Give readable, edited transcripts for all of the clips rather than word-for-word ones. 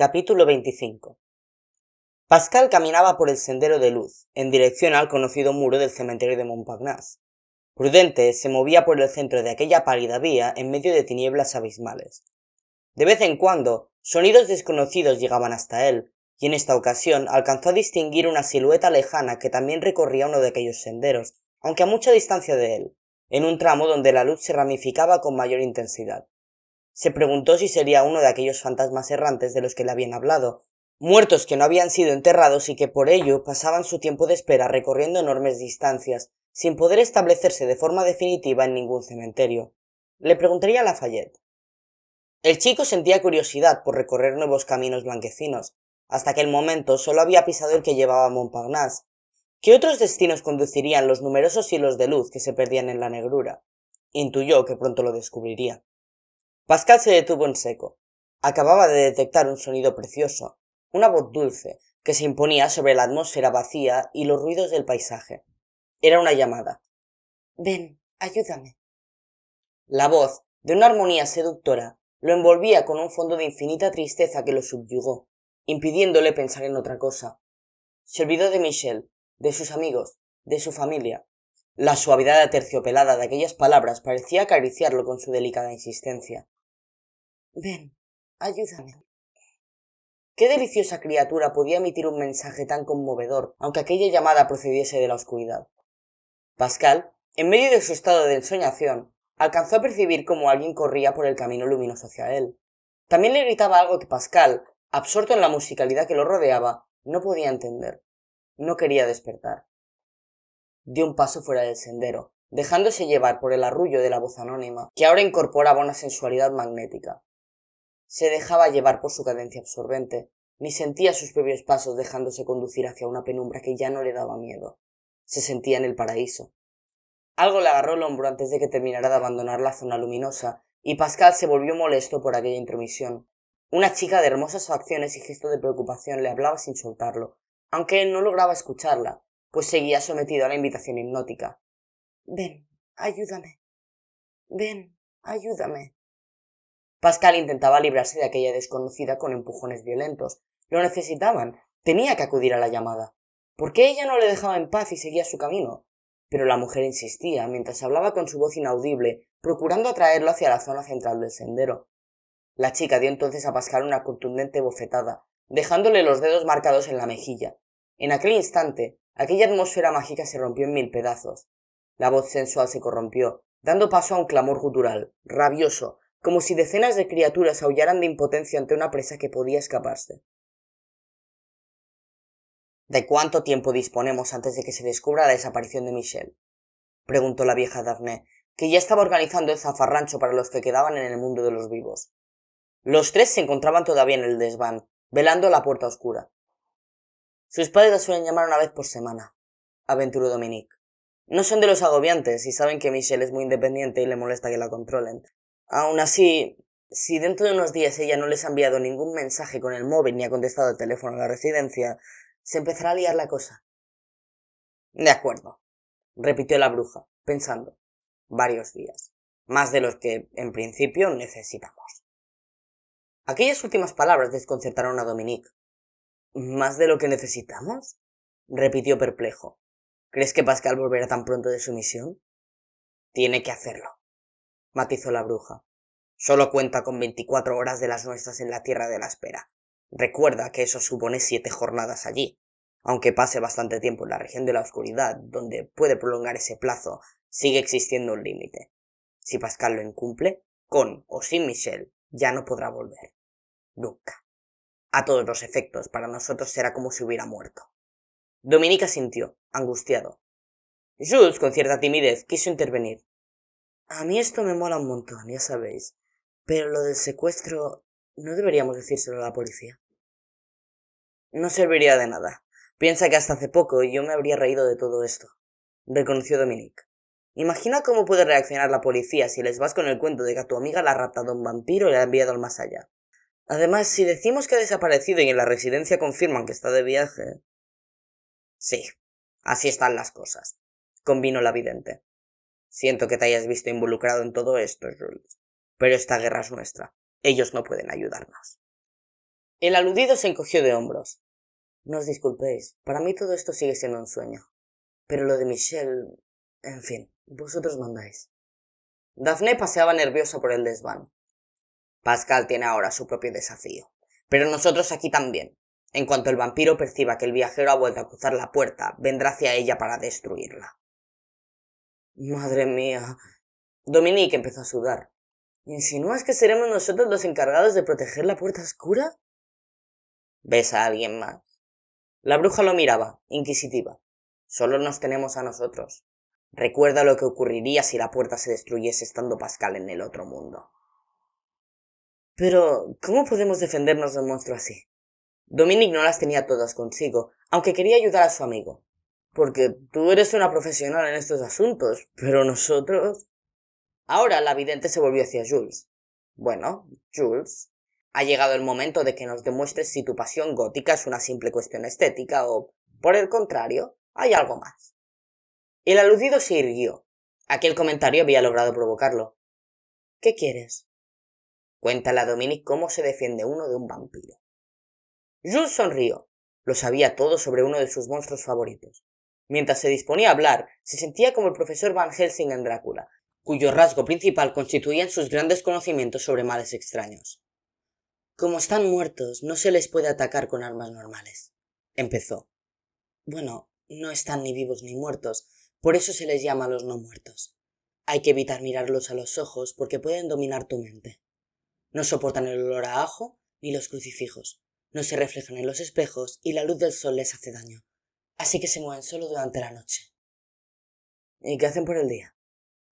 Capítulo 25. Pascal caminaba por el sendero de luz, en dirección al conocido muro del cementerio de Montparnasse. Prudente se movía por el centro de aquella pálida vía en medio de tinieblas abismales. De vez en cuando, sonidos desconocidos llegaban hasta él, y en esta ocasión alcanzó a distinguir una silueta lejana que también recorría uno de aquellos senderos, aunque a mucha distancia de él, en un tramo donde la luz se ramificaba con mayor intensidad. Se preguntó si sería uno de aquellos fantasmas errantes de los que le habían hablado, muertos que no habían sido enterrados y que por ello pasaban su tiempo de espera recorriendo enormes distancias, sin poder establecerse de forma definitiva en ningún cementerio. Le preguntaría a Lafayette. El chico sentía curiosidad por recorrer nuevos caminos blanquecinos. Hasta aquel momento solo había pisado el que llevaba a Montparnasse. ¿Qué otros destinos conducirían los numerosos hilos de luz que se perdían en la negrura? Intuyó que pronto lo descubriría. Pascal se detuvo en seco. Acababa de detectar un sonido precioso, una voz dulce, que se imponía sobre la atmósfera vacía y los ruidos del paisaje. Era una llamada. Ven, ayúdame. La voz, de una armonía seductora, lo envolvía con un fondo de infinita tristeza que lo subyugó, impidiéndole pensar en otra cosa. Se olvidó de Michel, de sus amigos, de su familia. La suavidad aterciopelada de aquellas palabras parecía acariciarlo con su delicada insistencia. Ven, ayúdame. Qué deliciosa criatura podía emitir un mensaje tan conmovedor, aunque aquella llamada procediese de la oscuridad. Pascal, en medio de su estado de ensoñación, alcanzó a percibir cómo alguien corría por el camino luminoso hacia él. También le gritaba algo que Pascal, absorto en la musicalidad que lo rodeaba, no podía entender. No quería despertar. Dio un paso fuera del sendero, dejándose llevar por el arrullo de la voz anónima, que ahora incorporaba una sensualidad magnética. Se dejaba llevar por su cadencia absorbente, ni sentía sus propios pasos dejándose conducir hacia una penumbra que ya no le daba miedo. Se sentía en el paraíso. Algo le agarró el hombro antes de que terminara de abandonar la zona luminosa, y Pascal se volvió molesto por aquella intromisión. Una chica de hermosas facciones y gesto de preocupación le hablaba sin soltarlo, aunque él no lograba escucharla, pues seguía sometido a la invitación hipnótica. Ven, ayúdame. Ven, ayúdame. Pascal intentaba librarse de aquella desconocida con empujones violentos. Lo necesitaban. Tenía que acudir a la llamada. ¿Por qué ella no le dejaba en paz y seguía su camino? Pero la mujer insistía, mientras hablaba con su voz inaudible, procurando atraerlo hacia la zona central del sendero. La chica dio entonces a Pascal una contundente bofetada, dejándole los dedos marcados en la mejilla. En aquel instante, aquella atmósfera mágica se rompió en mil pedazos. La voz sensual se corrompió, dando paso a un clamor gutural, rabioso, como si decenas de criaturas aullaran de impotencia ante una presa que podía escaparse. ¿De cuánto tiempo disponemos antes de que se descubra la desaparición de Michel? Preguntó la vieja Daphne, que ya estaba organizando el zafarrancho para los que quedaban en el mundo de los vivos. Los tres se encontraban todavía en el desván, velando la puerta oscura. Sus padres la suelen llamar una vez por semana, aventuró Dominique. No son de los agobiantes y saben que Michel es muy independiente y le molesta que la controlen. Aún así, si dentro de unos días ella no les ha enviado ningún mensaje con el móvil ni ha contestado el teléfono a la residencia, se empezará a liar la cosa. De acuerdo, repitió la bruja, pensando. Varios días. Más de los que, en principio, necesitamos. Aquellas últimas palabras desconcertaron a Dominique. ¿Más de lo que necesitamos? Repitió perplejo. ¿Crees que Pascal volverá tan pronto de su misión? Tiene que hacerlo, matizó la bruja. Solo cuenta con 24 horas de las nuestras en la tierra de la espera. Recuerda que eso supone 7 jornadas allí. Aunque pase bastante tiempo en la región de la oscuridad, donde puede prolongar ese plazo, sigue existiendo un límite. Si Pascal lo incumple, con o sin Michel, ya no podrá volver. Nunca. A todos los efectos, para nosotros será como si hubiera muerto. Dominique asintió, angustiado. Jules, con cierta timidez, quiso intervenir. A mí esto me mola un montón, ya sabéis. Pero lo del secuestro, ¿no deberíamos decírselo a la policía? No serviría de nada. Piensa que hasta hace poco yo me habría reído de todo esto, reconoció Dominique. Imagina cómo puede reaccionar la policía si les vas con el cuento de que a tu amiga la ha raptado un vampiro y la ha enviado al más allá. Además, si decimos que ha desaparecido y en la residencia confirman que está de viaje... Sí, así están las cosas, convino la vidente. Siento que te hayas visto involucrado en todo esto, Jules. Pero esta guerra es nuestra. Ellos no pueden ayudarnos. El aludido se encogió de hombros. No os disculpéis, para mí todo esto sigue siendo un sueño. Pero lo de Michelle... En fin, vosotros mandáis. Daphne paseaba nerviosa por el desván. Pascal tiene ahora su propio desafío. Pero nosotros aquí también. En cuanto el vampiro perciba que el viajero ha vuelto a cruzar la puerta, vendrá hacia ella para destruirla. Madre mía. Dominique empezó a sudar. ¿Insinúas que seremos nosotros los encargados de proteger la puerta oscura? ¿Ves a alguien más? La bruja lo miraba, inquisitiva. Solo nos tenemos a nosotros. Recuerda lo que ocurriría si la puerta se destruyese estando Pascal en el otro mundo. Pero, ¿cómo podemos defendernos de un monstruo así? Dominique no las tenía todas consigo, aunque quería ayudar a su amigo. Porque tú eres una profesional en estos asuntos, pero nosotros... Ahora la vidente se volvió hacia Jules. Bueno, Jules, ha llegado el momento de que nos demuestres si tu pasión gótica es una simple cuestión estética o, por el contrario, hay algo más. El aludido se irguió. Aquel comentario había logrado provocarlo. ¿Qué quieres? Cuéntale a Dominique cómo se defiende uno de un vampiro. Jules sonrió. Lo sabía todo sobre uno de sus monstruos favoritos. Mientras se disponía a hablar, se sentía como el profesor Van Helsing en Drácula, cuyo rasgo principal constituían sus grandes conocimientos sobre males extraños. Como están muertos, no se les puede atacar con armas normales, empezó. Bueno, no están ni vivos ni muertos, por eso se les llama los no muertos. Hay que evitar mirarlos a los ojos porque pueden dominar tu mente. No soportan el olor a ajo ni los crucifijos. No se reflejan en los espejos y la luz del sol les hace daño. Así que se mueven solo durante la noche. ¿Y qué hacen por el día?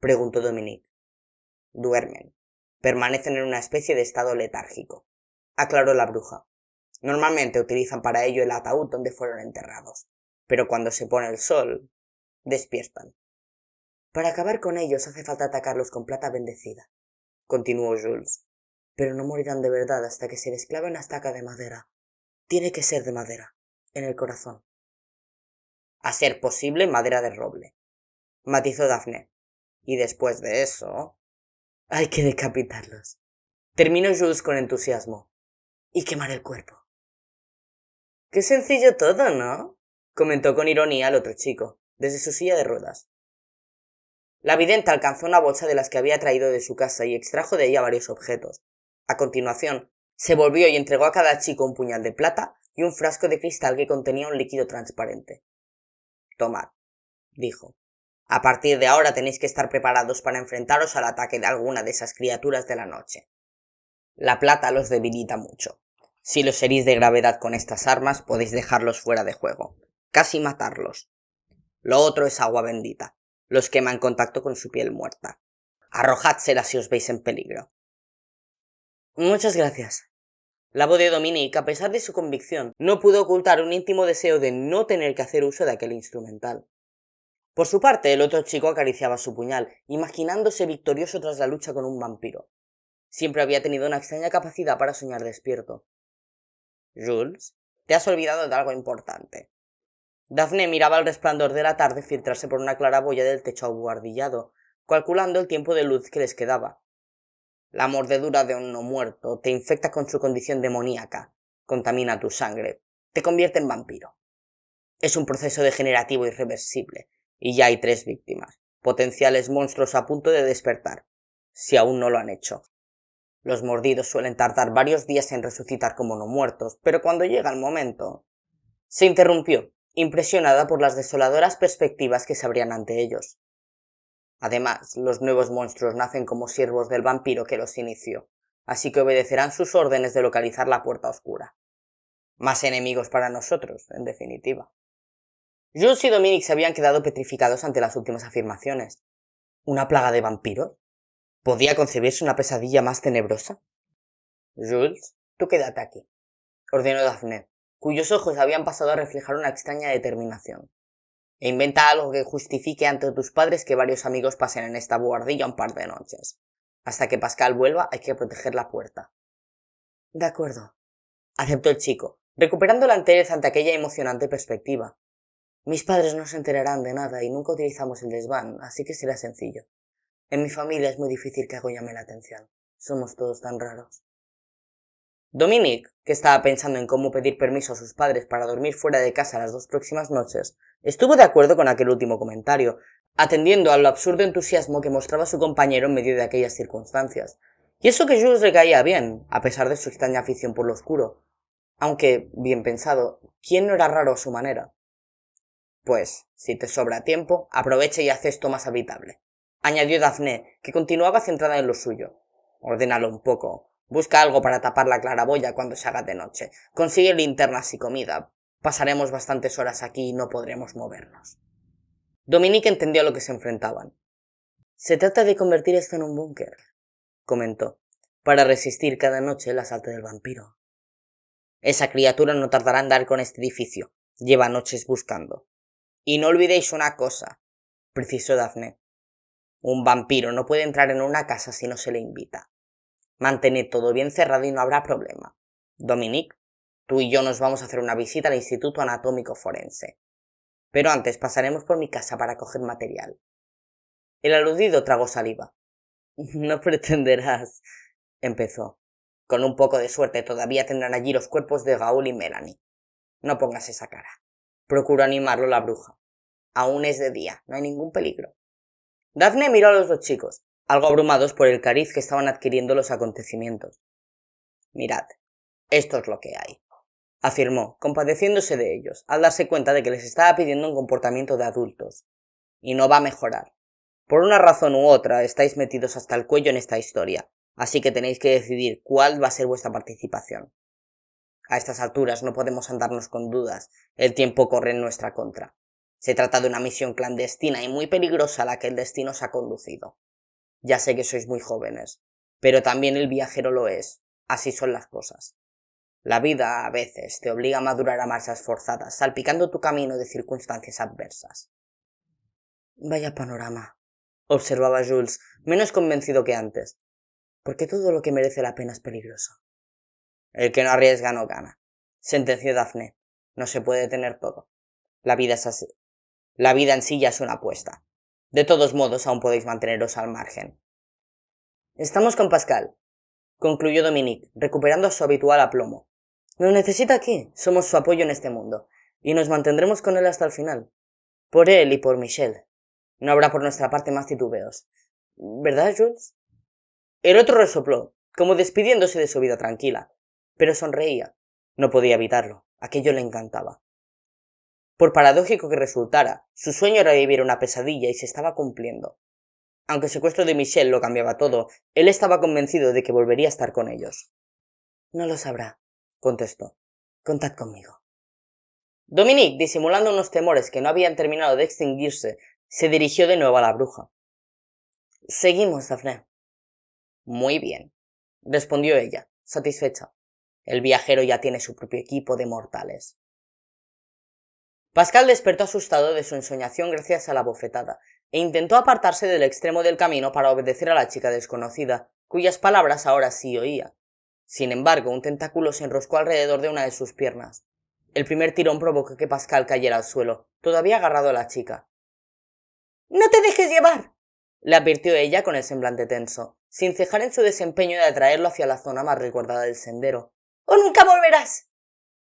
Preguntó Dominique. Duermen. Permanecen en una especie de estado letárgico, aclaró la bruja. Normalmente utilizan para ello el ataúd donde fueron enterrados, pero cuando se pone el sol, despiertan. Para acabar con ellos hace falta atacarlos con plata bendecida, continuó Jules. Pero no morirán de verdad hasta que se les clave una estaca de madera. Tiene que ser de madera, en el corazón. A ser posible, madera de roble, matizó Daphne. Y después de eso... hay que decapitarlos. Terminó Jules con entusiasmo. Y quemar el cuerpo. Qué sencillo todo, ¿no? Comentó con ironía el otro chico, desde su silla de ruedas. La vidente alcanzó una bolsa de las que había traído de su casa y extrajo de ella varios objetos. A continuación, se volvió y entregó a cada chico un puñal de plata y un frasco de cristal que contenía un líquido transparente. Tomad, dijo. A partir de ahora tenéis que estar preparados para enfrentaros al ataque de alguna de esas criaturas de la noche. La plata los debilita mucho. Si los herís de gravedad con estas armas, podéis dejarlos fuera de juego, casi matarlos. Lo otro es agua bendita. Los quema en contacto con su piel muerta. Arrojádsela si os veis en peligro. Muchas gracias. La voz de Dominique, a pesar de su convicción, no pudo ocultar un íntimo deseo de no tener que hacer uso de aquel instrumental. Por su parte, el otro chico acariciaba su puñal, imaginándose victorioso tras la lucha con un vampiro. Siempre había tenido una extraña capacidad para soñar despierto. Jules, te has olvidado de algo importante. Daphne miraba el resplandor de la tarde filtrarse por una claraboya del techo abuhardillado, calculando el tiempo de luz que les quedaba. La mordedura de un no muerto te infecta con su condición demoníaca, contamina tu sangre, te convierte en vampiro. Es un proceso degenerativo irreversible, y ya hay 3 víctimas, potenciales monstruos a punto de despertar, si aún no lo han hecho. Los mordidos suelen tardar varios días en resucitar como no muertos, pero cuando llega el momento... Se interrumpió, impresionada por las desoladoras perspectivas que se abrían ante ellos. Además, los nuevos monstruos nacen como siervos del vampiro que los inició, así que obedecerán sus órdenes de localizar la puerta oscura. Más enemigos para nosotros, en definitiva. Jules y Dominique se habían quedado petrificados ante las últimas afirmaciones. ¿Una plaga de vampiros? ¿Podía concebirse una pesadilla más tenebrosa? Jules, tú quédate aquí, ordenó Daphne, cuyos ojos habían pasado a reflejar una extraña determinación. E inventa algo que justifique ante tus padres que varios amigos pasen en esta buhardilla un par de noches. Hasta que Pascal vuelva hay que proteger la puerta. De acuerdo, aceptó el chico, recuperando la entereza ante aquella emocionante perspectiva. Mis padres no se enterarán de nada y nunca utilizamos el desván, así que será sencillo. En mi familia es muy difícil que algo llame la atención. Somos todos tan raros. Dominique, que estaba pensando en cómo pedir permiso a sus padres para dormir fuera de casa las 2 próximas noches, estuvo de acuerdo con aquel último comentario, atendiendo al absurdo entusiasmo que mostraba su compañero en medio de aquellas circunstancias. Y eso que Jules le caía bien, a pesar de su extraña afición por lo oscuro. Aunque, bien pensado, ¿quién no era raro a su manera? Pues, si te sobra tiempo, aprovecha y haz esto más habitable, añadió Daphne, que continuaba centrada en lo suyo. Ordénalo un poco. Busca algo para tapar la claraboya cuando se haga de noche. Consigue linternas y comida. Pasaremos bastantes horas aquí y no podremos movernos. Dominique entendió a lo que se enfrentaban. Se trata de convertir esto en un búnker, comentó, para resistir cada noche el asalto del vampiro. Esa criatura no tardará en dar con este edificio. Lleva noches buscando. Y no olvidéis una cosa, precisó Daphne. Un vampiro no puede entrar en una casa si no se le invita. Mantened todo bien cerrado y no habrá problema. Dominique, tú y yo nos vamos a hacer una visita al Instituto Anatómico Forense. Pero antes pasaremos por mi casa para coger material. El aludido tragó saliva. No pretenderás, empezó. Con un poco de suerte todavía tendrán allí los cuerpos de Gaúl y Melanie. No pongas esa cara. Procuró animarlo la bruja. Aún es de día, no hay ningún peligro. Daphne miró a los 2 chicos, algo abrumados por el cariz que estaban adquiriendo los acontecimientos. Mirad, esto es lo que hay, afirmó, compadeciéndose de ellos, al darse cuenta de que les estaba pidiendo un comportamiento de adultos. Y no va a mejorar. Por una razón u otra estáis metidos hasta el cuello en esta historia, así que tenéis que decidir cuál va a ser vuestra participación. A estas alturas no podemos andarnos con dudas, el tiempo corre en nuestra contra. Se trata de una misión clandestina y muy peligrosa a la que el destino os ha conducido. Ya sé que sois muy jóvenes, pero también el viajero lo es. Así son las cosas. La vida, a veces, te obliga a madurar a marchas forzadas, salpicando tu camino de circunstancias adversas. Vaya panorama, observaba Jules, menos convencido que antes. Porque todo lo que merece la pena es peligroso. El que no arriesga no gana, sentenció Daphne. No se puede tener todo. La vida es así. La vida en sí ya es una apuesta. De todos modos, aún podéis manteneros al margen. Estamos con Pascal, concluyó Dominique, recuperando su habitual aplomo. Nos necesita aquí, somos su apoyo en este mundo, y nos mantendremos con él hasta el final. Por él y por Michelle. No habrá por nuestra parte más titubeos. ¿Verdad, Jules? El otro resopló, como despidiéndose de su vida tranquila, pero sonreía. No podía evitarlo, aquello le encantaba. Por paradójico que resultara, su sueño era vivir una pesadilla y se estaba cumpliendo. Aunque el secuestro de Michelle lo cambiaba todo, él estaba convencido de que volvería a estar con ellos. No lo sabrá, contestó. Contad conmigo. Dominique, disimulando unos temores que no habían terminado de extinguirse, se dirigió de nuevo a la bruja. Seguimos, Daphne. Muy bien, respondió ella, satisfecha. El viajero ya tiene su propio equipo de mortales. Pascal despertó asustado de su ensoñación gracias a la bofetada, e intentó apartarse del extremo del camino para obedecer a la chica desconocida, cuyas palabras ahora sí oía. Sin embargo, un tentáculo se enroscó alrededor de una de sus piernas. El primer tirón provocó que Pascal cayera al suelo, todavía agarrado a la chica. —¡No te dejes llevar! —le advirtió ella con el semblante tenso, sin cejar en su desempeño de atraerlo hacia la zona más resguardada del sendero. —¡O nunca volverás!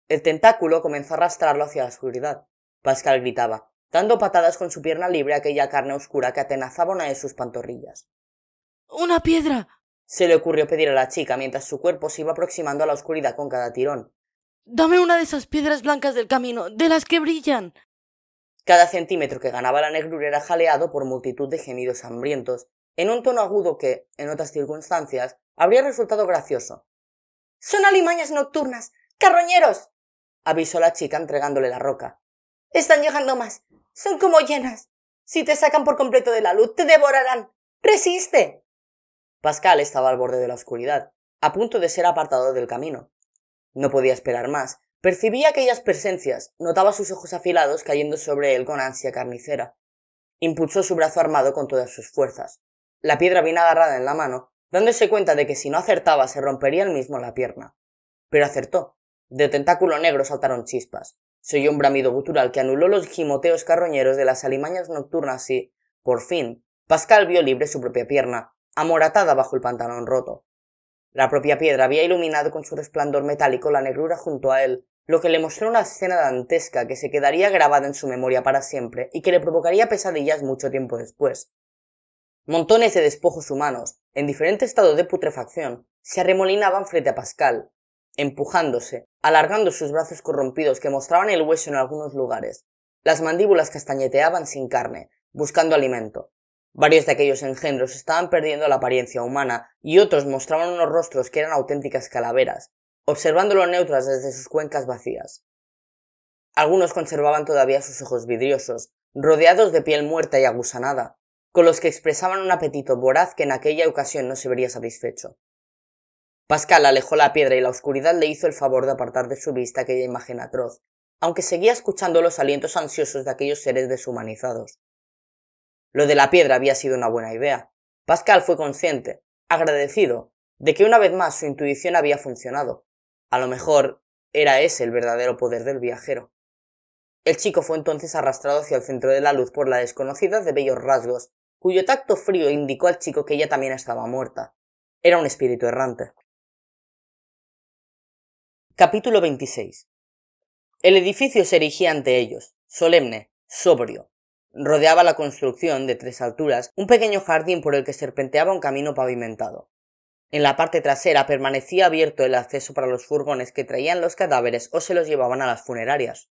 El tentáculo comenzó a arrastrarlo hacia la oscuridad. Pascal gritaba, dando patadas con su pierna libre a aquella carne oscura que atenazaba una de sus pantorrillas. ¡Una piedra! Se le ocurrió pedir a la chica mientras su cuerpo se iba aproximando a la oscuridad con cada tirón. ¡Dame una de esas piedras blancas del camino, de las que brillan! Cada centímetro que ganaba la negrura era jaleado por multitud de gemidos hambrientos, en un tono agudo que, en otras circunstancias, habría resultado gracioso. —¡Son alimañas nocturnas! ¡Carroñeros! —avisó la chica entregándole la roca. —Están llegando más. Son como hienas. Si te sacan por completo de la luz, te devorarán. ¡Resiste! Pascal estaba al borde de la oscuridad, a punto de ser apartado del camino. No podía esperar más. Percibía aquellas presencias, notaba sus ojos afilados cayendo sobre él con ansia carnicera. Impulsó su brazo armado con todas sus fuerzas. La piedra bien agarrada en la mano, dándose cuenta de que si no acertaba se rompería él mismo la pierna. Pero acertó. Del tentáculo negro saltaron chispas. Se oyó un bramido gutural que anuló los gimoteos carroñeros de las alimañas nocturnas y, por fin, Pascal vio libre su propia pierna, amoratada bajo el pantalón roto. La propia piedra había iluminado con su resplandor metálico la negrura junto a él, lo que le mostró una escena dantesca que se quedaría grabada en su memoria para siempre y que le provocaría pesadillas mucho tiempo después. Montones de despojos humanos, en diferente estado de putrefacción, se arremolinaban frente a Pascal, empujándose, alargando sus brazos corrompidos que mostraban el hueso en algunos lugares. Las mandíbulas castañeteaban sin carne, buscando alimento. Varios de aquellos engendros estaban perdiendo la apariencia humana y otros mostraban unos rostros que eran auténticas calaveras, observándolo neutras desde sus cuencas vacías. Algunos conservaban todavía sus ojos vidriosos, rodeados de piel muerta y agusanada, con los que expresaban un apetito voraz que en aquella ocasión no se vería satisfecho. Pascal alejó la piedra y la oscuridad le hizo el favor de apartar de su vista aquella imagen atroz, aunque seguía escuchando los alientos ansiosos de aquellos seres deshumanizados. Lo de la piedra había sido una buena idea. Pascal fue consciente, agradecido, de que una vez más su intuición había funcionado. A lo mejor era ese el verdadero poder del viajero. El chico fue entonces arrastrado hacia el centro de la luz por la desconocida de bellos rasgos, cuyo tacto frío indicó al chico que ella también estaba muerta. Era un espíritu errante. Capítulo 26. El edificio se erigía ante ellos, solemne, sobrio. Rodeaba la construcción, de 3 alturas, un pequeño jardín por el que serpenteaba un camino pavimentado. En la parte trasera permanecía abierto el acceso para los furgones que traían los cadáveres o se los llevaban a las funerarias.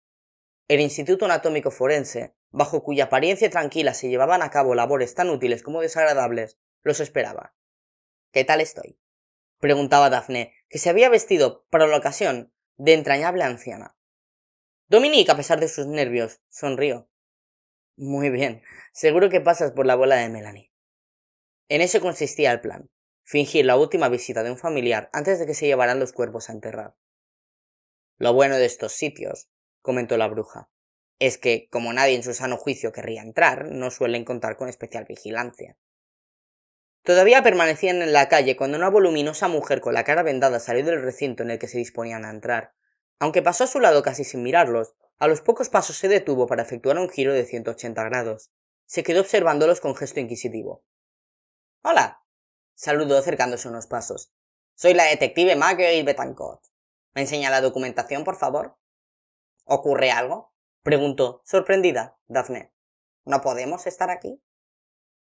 El Instituto Anatómico Forense, bajo cuya apariencia tranquila se llevaban a cabo labores tan útiles como desagradables, los esperaba. ¿Qué tal estoy?, preguntaba Daphne, que se había vestido, para la ocasión, de entrañable anciana. Dominique, a pesar de sus nervios, sonrió. Muy bien, seguro que pasas por la bola de Melanie. En eso consistía el plan, fingir la última visita de un familiar antes de que se llevaran los cuerpos a enterrar. Lo bueno de estos sitios, comentó la bruja, es que, como nadie en su sano juicio querría entrar, no suelen contar con especial vigilancia. Todavía permanecían en la calle cuando una voluminosa mujer con la cara vendada salió del recinto en el que se disponían a entrar. Aunque pasó a su lado casi sin mirarlos, a los pocos pasos se detuvo para efectuar un giro de 180 grados. Se quedó observándolos con gesto inquisitivo. «Hola», saludó acercándose unos pasos. «Soy la detective Marguerite Betancourt. ¿Me enseña la documentación, por favor?» «¿Ocurre algo?», preguntó, sorprendida, Daphne. «¿No podemos estar aquí?»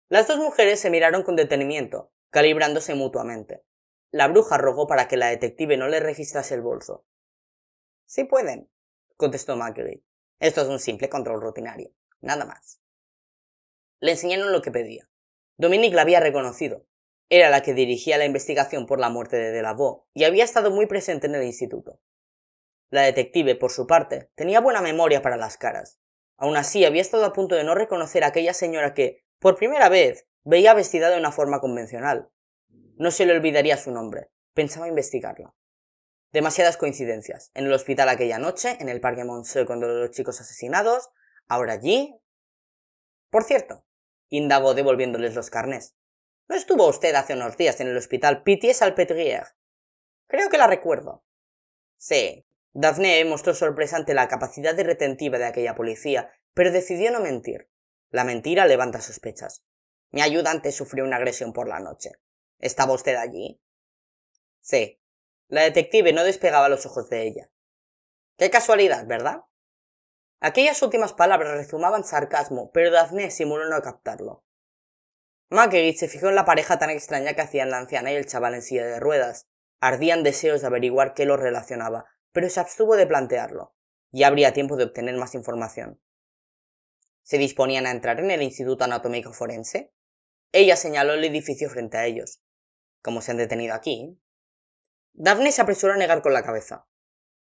Las dos mujeres se miraron con detenimiento, calibrándose mutuamente. La bruja rogó para que la detective no le registrase el bolso. «Sí pueden», contestó Marguerite. «Esto es un simple control rutinario, nada más». Le enseñaron lo que pedía. Dominique la había reconocido. Era la que dirigía la investigación por la muerte de Delaveau y había estado muy presente en el instituto. La detective, por su parte, tenía buena memoria para las caras. Aún así, había estado a punto de no reconocer a aquella señora que, por primera vez, veía vestida de una forma convencional. No se le olvidaría su nombre. Pensaba investigarla. Demasiadas coincidencias. En el hospital aquella noche, en el Parque Monceau con los chicos asesinados, ahora allí. Por cierto, indagó devolviéndoles los carnés. ¿No estuvo usted hace unos días en el hospital Pitié-Salpêtrière? Creo que la recuerdo. Sí. Daphne mostró sorpresa ante la capacidad de retentiva de aquella policía, pero decidió no mentir. La mentira levanta sospechas. Mi ayudante sufrió una agresión por la noche. ¿Estaba usted allí? Sí. La detective no despegaba los ojos de ella. Qué casualidad, ¿verdad? Aquellas últimas palabras rezumaban sarcasmo, pero Daphne simuló no captarlo. Marguerite se fijó en la pareja tan extraña que hacían la anciana y el chaval en silla de ruedas. Ardían deseos de averiguar qué los relacionaba, pero se abstuvo de plantearlo. Ya habría tiempo de obtener más información. ¿Se disponían a entrar en el Instituto Anatómico Forense? Ella señaló el edificio frente a ellos. ¿Cómo se han detenido aquí? Daphne se apresuró a negar con la cabeza.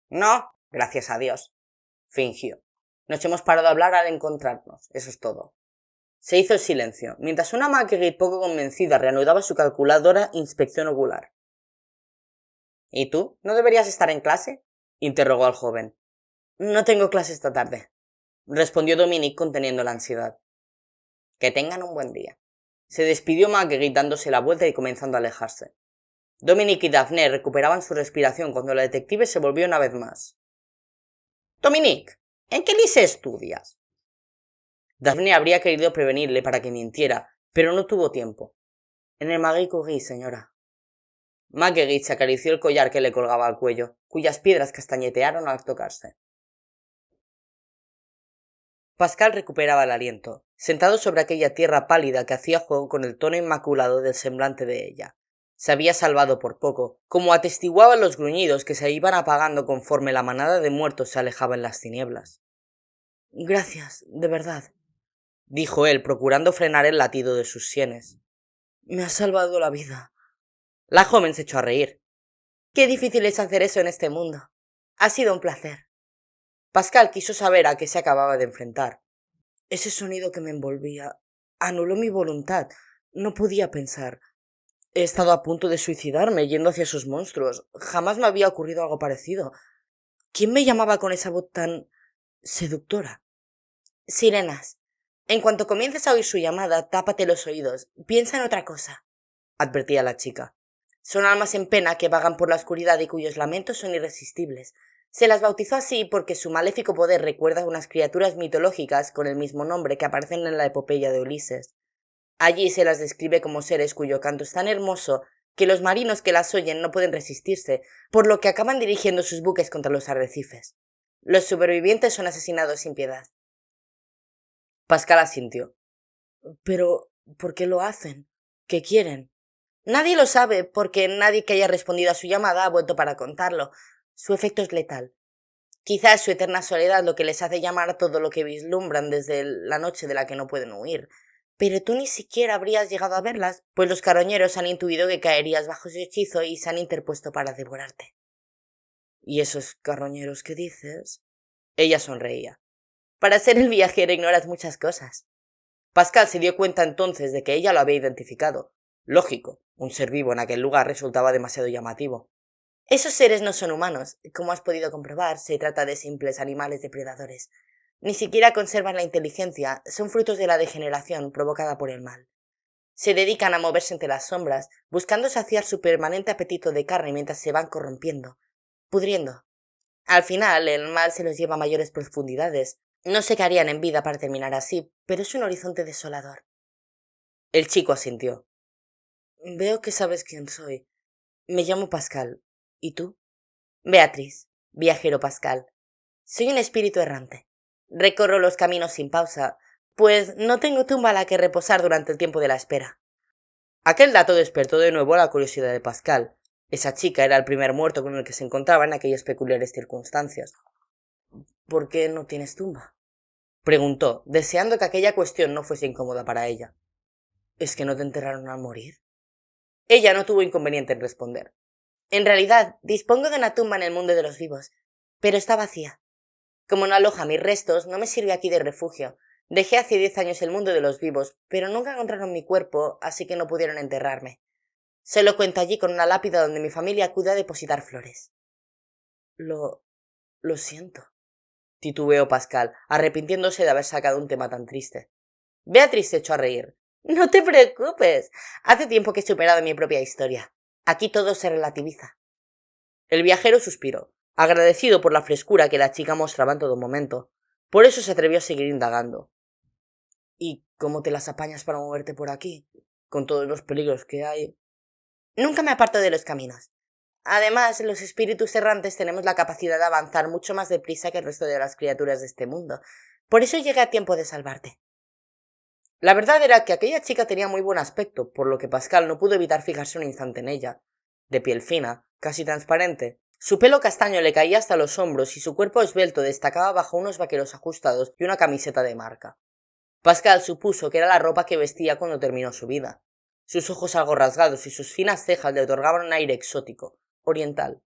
No, gracias a Dios. Fingió. Nos hemos parado a hablar al encontrarnos, eso es todo. Se hizo el silencio, mientras una Marguerite poco convencida reanudaba su calculadora inspección ocular. ¿Y tú? ¿No deberías estar en clase?, interrogó al joven. No tengo clase esta tarde, respondió Dominique conteniendo la ansiedad. Que tengan un buen día. Se despidió Marguerite dándose la vuelta y comenzando a alejarse. Dominique y Daphne recuperaban su respiración cuando la detective se volvió una vez más. Dominique, ¿en qué liceo estudias? Daphne habría querido prevenirle para que mintiera, pero no tuvo tiempo. En el Marie Curie, señora. Marguerite se acarició el collar que le colgaba al cuello, cuyas piedras castañetearon al tocarse. Pascal recuperaba el aliento, sentado sobre aquella tierra pálida que hacía juego con el tono inmaculado del semblante de ella. Se había salvado por poco, como atestiguaban los gruñidos que se iban apagando conforme la manada de muertos se alejaba en las tinieblas. Gracias, de verdad, dijo él, procurando frenar el latido de sus sienes. Me has salvado la vida. La joven se echó a reír. Qué difícil es hacer eso en este mundo. Ha sido un placer. Pascal quiso saber a qué se acababa de enfrentar. Ese sonido que me envolvía anuló mi voluntad. No podía pensar. He estado a punto de suicidarme yendo hacia esos monstruos. Jamás me había ocurrido algo parecido. ¿Quién me llamaba con esa voz tan seductora? Sirenas. En cuanto comiences a oír su llamada, tápate los oídos. Piensa en otra cosa, advertía la chica. Son almas en pena que vagan por la oscuridad y cuyos lamentos son irresistibles. Se las bautizó así porque su maléfico poder recuerda a unas criaturas mitológicas con el mismo nombre que aparecen en la epopeya de Ulises. Allí se las describe como seres cuyo canto es tan hermoso que los marinos que las oyen no pueden resistirse, por lo que acaban dirigiendo sus buques contra los arrecifes. Los supervivientes son asesinados sin piedad. Pascal asintió. Pero, ¿por qué lo hacen? ¿Qué quieren? Nadie lo sabe, porque nadie que haya respondido a su llamada ha vuelto para contarlo. Su efecto es letal. Quizás su eterna soledad lo que les hace llamar a todo lo que vislumbran desde la noche de la que no pueden huir. Pero tú ni siquiera habrías llegado a verlas, pues los carroñeros han intuido que caerías bajo su hechizo y se han interpuesto para devorarte. ¿Y esos carroñeros que dices? Ella sonreía. Para ser el viajero ignoras muchas cosas. Pascal se dio cuenta entonces de que ella lo había identificado. Lógico, un ser vivo en aquel lugar resultaba demasiado llamativo. Esos seres no son humanos. Como has podido comprobar, se trata de simples animales depredadores. Ni siquiera conservan la inteligencia, son frutos de la degeneración provocada por el mal. Se dedican a moverse entre las sombras, buscando saciar su permanente apetito de carne mientras se van corrompiendo, pudriendo. Al final, el mal se los lleva a mayores profundidades. No sé qué harían en vida para terminar así, pero es un horizonte desolador. El chico asintió. Veo que sabes quién soy. Me llamo Pascal. ¿Y tú? Beatriz, viajero Pascal. Soy un espíritu errante. Recorro los caminos sin pausa, pues no tengo tumba a la que reposar durante el tiempo de la espera. Aquel dato despertó de nuevo la curiosidad de Pascal. Esa chica era el primer muerto con el que se encontraba en aquellas peculiares circunstancias. ¿Por qué no tienes tumba? Preguntó, deseando que aquella cuestión no fuese incómoda para ella. ¿Es que no te enterraron al morir? Ella no tuvo inconveniente en responder. En realidad, dispongo de una tumba en el mundo de los vivos, pero está vacía. Como no aloja mis restos, no me sirve aquí de refugio. Dejé hace 10 años el mundo de los vivos, pero nunca encontraron mi cuerpo, así que no pudieron enterrarme. Solo cuento allí con una lápida donde mi familia acude a depositar flores. Lo siento, titubeó Pascal, arrepintiéndose de haber sacado un tema tan triste. Beatriz se echó a reír. No te preocupes. Hace tiempo que he superado mi propia historia. Aquí todo se relativiza. El viajero suspiró, agradecido por la frescura que la chica mostraba en todo momento. Por eso se atrevió a seguir indagando. ¿Y cómo te las apañas para moverte por aquí? Con todos los peligros que hay. Nunca me aparto de los caminos. Además, los espíritus errantes tenemos la capacidad de avanzar mucho más deprisa que el resto de las criaturas de este mundo. Por eso llegué a tiempo de salvarte. La verdad era que aquella chica tenía muy buen aspecto, por lo que Pascal no pudo evitar fijarse un instante en ella. De piel fina, casi transparente. Su pelo castaño le caía hasta los hombros y su cuerpo esbelto destacaba bajo unos vaqueros ajustados y una camiseta de marca. Pascal supuso que era la ropa que vestía cuando terminó su vida. Sus ojos algo rasgados y sus finas cejas le otorgaban un aire exótico, oriental.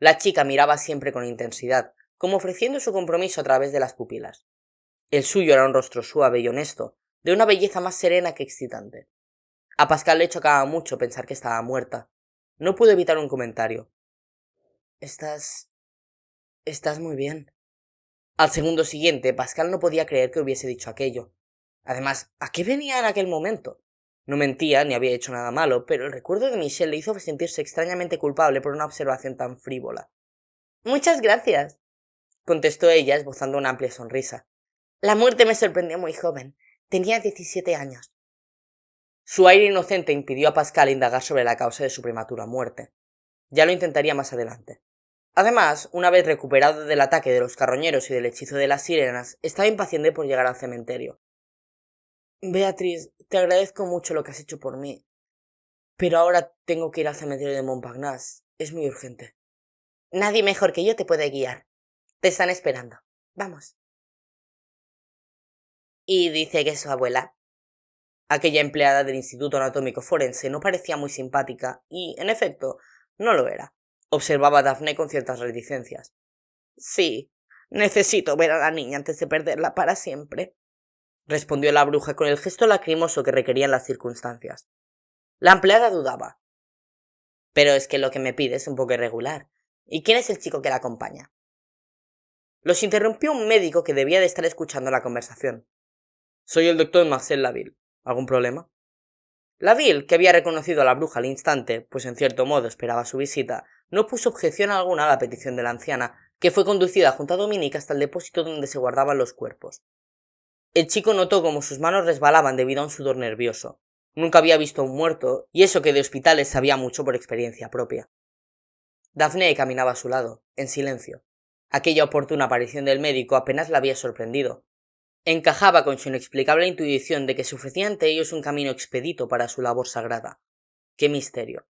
La chica miraba siempre con intensidad, como ofreciendo su compromiso a través de las pupilas. El suyo era un rostro suave y honesto, de una belleza más serena que excitante. A Pascal le chocaba mucho pensar que estaba muerta. No pudo evitar un comentario. Estás muy bien. Al segundo siguiente, Pascal no podía creer que hubiese dicho aquello. Además, ¿a qué venía en aquel momento? No mentía ni había hecho nada malo, pero el recuerdo de Michelle le hizo sentirse extrañamente culpable por una observación tan frívola. Muchas gracias, contestó ella, esbozando una amplia sonrisa. La muerte me sorprendió muy joven. Tenía 17 años. Su aire inocente impidió a Pascal indagar sobre la causa de su prematura muerte. Ya lo intentaría más adelante. Además, una vez recuperado del ataque de los carroñeros y del hechizo de las sirenas, estaba impaciente por llegar al cementerio. Beatriz, te agradezco mucho lo que has hecho por mí, pero ahora tengo que ir al cementerio de Montparnasse. Es muy urgente. Nadie mejor que yo te puede guiar. Te están esperando. Vamos. Y dice que es su abuela. Aquella empleada del Instituto Anatómico Forense no parecía muy simpática y, en efecto, no lo era. Observaba a Daphne con ciertas reticencias. Sí, necesito ver a la niña antes de perderla para siempre, respondió la bruja con el gesto lacrimoso que requerían las circunstancias. La empleada dudaba. Pero es que lo que me pide es un poco irregular. ¿Y quién es el chico que la acompaña? Los interrumpió un médico que debía de estar escuchando la conversación. Soy el doctor Marcel Laville. ¿Algún problema? Laville, que había reconocido a la bruja al instante, pues en cierto modo esperaba su visita, no puso objeción alguna a la petición de la anciana, que fue conducida junto a Dominique hasta el depósito donde se guardaban los cuerpos. El chico notó cómo sus manos resbalaban debido a un sudor nervioso. Nunca había visto a un muerto, y eso que de hospitales sabía mucho por experiencia propia. Daphne caminaba a su lado, en silencio. Aquella oportuna aparición del médico apenas la había sorprendido. Encajaba con su inexplicable intuición de que se ofrecía ante ellos un camino expedito para su labor sagrada. ¡Qué misterio!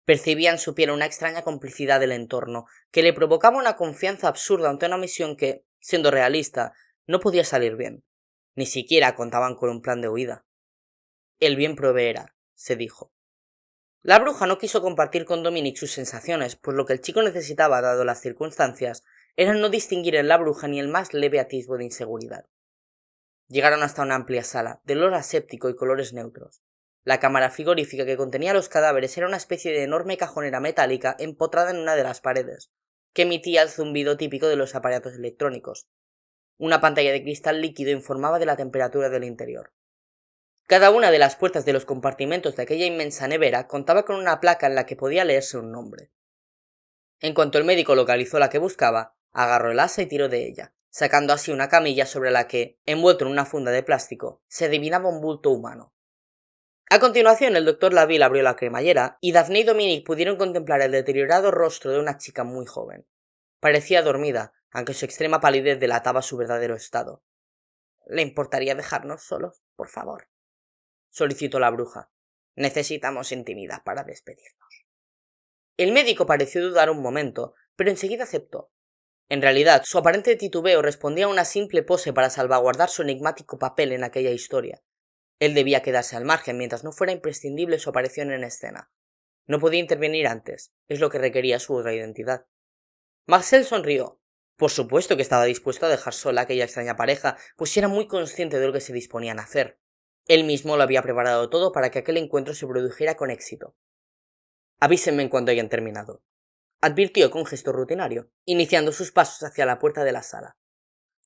Percibía en su piel una extraña complicidad del entorno, que le provocaba una confianza absurda ante una misión que, siendo realista, no podía salir bien. Ni siquiera contaban con un plan de huida. El bien proveerá, se dijo. La bruja no quiso compartir con Dominique sus sensaciones, pues lo que el chico necesitaba, dado las circunstancias, era no distinguir en la bruja ni el más leve atisbo de inseguridad. Llegaron hasta una amplia sala, de olor aséptico y colores neutros. La cámara frigorífica que contenía los cadáveres era una especie de enorme cajonera metálica empotrada en una de las paredes, que emitía el zumbido típico de los aparatos electrónicos. Una pantalla de cristal líquido informaba de la temperatura del interior. Cada una de las puertas de los compartimentos de aquella inmensa nevera contaba con una placa en la que podía leerse un nombre. En cuanto el médico localizó la que buscaba, agarró el asa y tiró de ella, sacando así una camilla sobre la que, envuelto en una funda de plástico, se adivinaba un bulto humano. A continuación, el doctor Laville abrió la cremallera y Daphne y Dominique pudieron contemplar el deteriorado rostro de una chica muy joven. Parecía dormida, aunque su extrema palidez delataba su verdadero estado. ¿Le importaría dejarnos solos, por favor?, solicitó la bruja. Necesitamos intimidad para despedirnos. El médico pareció dudar un momento, pero enseguida aceptó. En realidad, su aparente titubeo respondía a una simple pose para salvaguardar su enigmático papel en aquella historia. Él debía quedarse al margen mientras no fuera imprescindible su aparición en escena. No podía intervenir antes, es lo que requería su otra identidad. Marcel sonrió. Por supuesto que estaba dispuesto a dejar sola a aquella extraña pareja, pues era muy consciente de lo que se disponían a hacer. Él mismo lo había preparado todo para que aquel encuentro se produjera con éxito. Avísenme en cuanto hayan terminado, advirtió con gesto rutinario, iniciando sus pasos hacia la puerta de la sala.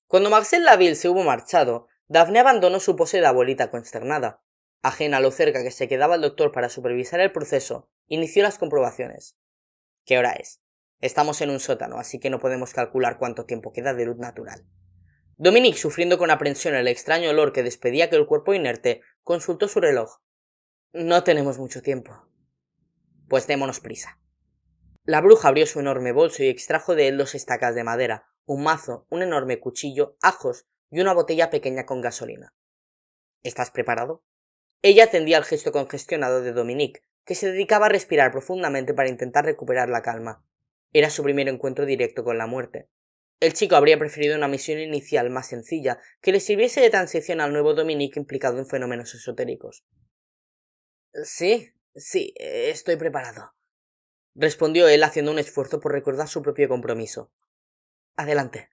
Cuando Marcel Laville se hubo marchado, Daphne abandonó su pose de abuelita consternada. Ajena a lo cerca que se quedaba el doctor para supervisar el proceso, inició las comprobaciones. ¿Qué hora es? Estamos en un sótano, así que no podemos calcular cuánto tiempo queda de luz natural. Dominique, sufriendo con aprensión el extraño olor que despedía aquel cuerpo inerte, consultó su reloj. No tenemos mucho tiempo. Pues démonos prisa. La bruja abrió su enorme bolso y extrajo de él 2 estacas de madera, un mazo, un enorme cuchillo, ajos y una botella pequeña con gasolina. ¿Estás preparado? Ella atendía al gesto congestionado de Dominique, que se dedicaba a respirar profundamente para intentar recuperar la calma. Era su primer encuentro directo con la muerte. El chico habría preferido una misión inicial más sencilla, que le sirviese de transición al nuevo Dominique implicado en fenómenos esotéricos. Sí, estoy preparado, respondió él haciendo un esfuerzo por recordar su propio compromiso. Adelante.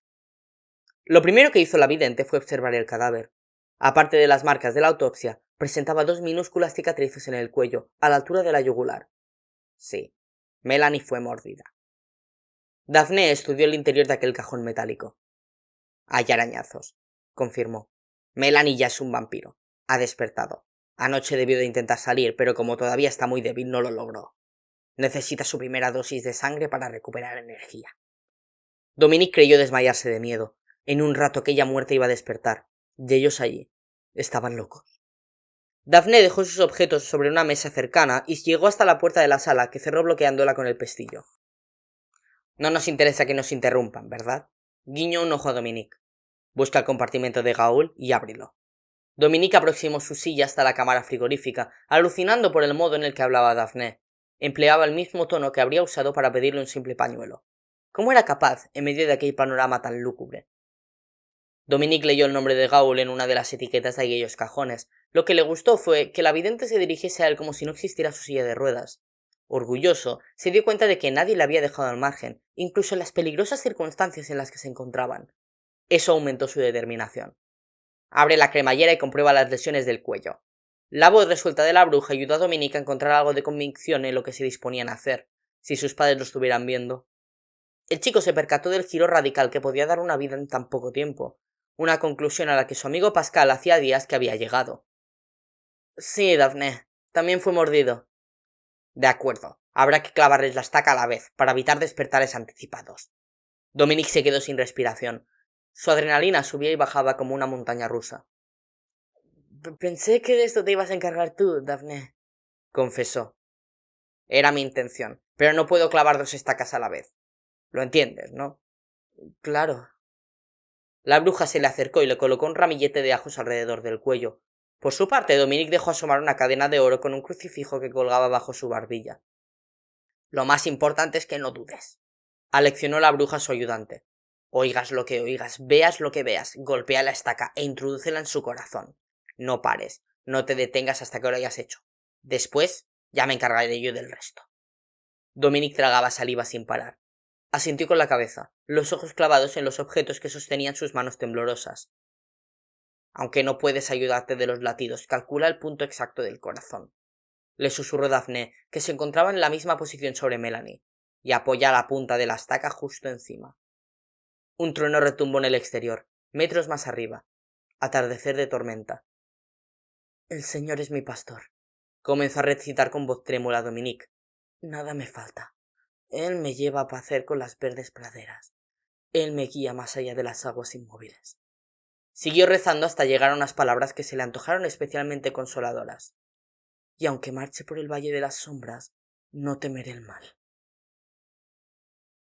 Lo primero que hizo la vidente fue observar el cadáver. Aparte de las marcas de la autopsia, presentaba 2 minúsculas cicatrices en el cuello, a la altura de la yugular. Sí, Melanie fue mordida. Daphne estudió el interior de aquel cajón metálico. Hay arañazos, confirmó. Melanie ya es un vampiro. Ha despertado. Anoche debió de intentar salir, pero como todavía está muy débil no lo logró. Necesita su primera dosis de sangre para recuperar energía. Dominique creyó desmayarse de miedo. En un rato aquella muerte iba a despertar. Y ellos allí estaban locos. Daphne dejó sus objetos sobre una mesa cercana y llegó hasta la puerta de la sala, que cerró bloqueándola con el pestillo. No nos interesa que nos interrumpan, ¿verdad? Guiñó un ojo a Dominique. Busca el compartimento de Gaul y ábrelo. Dominique aproximó su silla hasta la cámara frigorífica, alucinando por el modo en el que hablaba Daphne. Empleaba el mismo tono que habría usado para pedirle un simple pañuelo. ¿Cómo era capaz, en medio de aquel panorama tan lúgubre? Dominique leyó el nombre de Gaul en una de las etiquetas de aquellos cajones. Lo que le gustó fue que la vidente se dirigiese a él como si no existiera su silla de ruedas. Orgulloso, se dio cuenta de que nadie le había dejado al margen, incluso en las peligrosas circunstancias en las que se encontraban. Eso aumentó su determinación. Abre la cremallera y comprueba las lesiones del cuello. La voz resuelta de la bruja ayudó a Dominique a encontrar algo de convicción en lo que se disponían a hacer, si sus padres lo estuvieran viendo. El chico se percató del giro radical que podía dar una vida en tan poco tiempo, una conclusión a la que su amigo Pascal hacía días que había llegado. Sí, Daphne, también fue mordido. De acuerdo, habrá que clavarles la estaca a la vez, para evitar despertares anticipados. Dominique se quedó sin respiración. Su adrenalina subía y bajaba como una montaña rusa. Pensé que de esto te ibas a encargar tú, Daphne, confesó. Era mi intención, pero no puedo clavar 2 estacas a la vez. Lo entiendes, ¿no? Claro. La bruja se le acercó y le colocó un ramillete de ajos alrededor del cuello. Por su parte, Dominique dejó asomar una cadena de oro con un crucifijo que colgaba bajo su barbilla. Lo más importante es que no dudes, aleccionó la bruja a su ayudante. Oigas lo que oigas, veas lo que veas, golpea la estaca e introdúcela en su corazón. No pares, no te detengas hasta que lo hayas hecho. Después, ya me encargaré yo del resto. Dominique tragaba saliva sin parar. Asintió con la cabeza, los ojos clavados en los objetos que sostenían sus manos temblorosas. Aunque no puedes ayudarte de los latidos, calcula el punto exacto del corazón. Le susurró Daphne, que se encontraba en la misma posición sobre Melanie, y apoya la punta de la estaca justo encima. Un trueno retumbó en el exterior, metros más arriba. Atardecer de tormenta. El Señor es mi pastor, comenzó a recitar con voz trémula Dominique. Nada me falta. Él me lleva a pacer con las verdes praderas. Él me guía más allá de las aguas inmóviles. Siguió rezando hasta llegar a unas palabras que se le antojaron especialmente consoladoras. Y aunque marche por el valle de las sombras, no temeré el mal.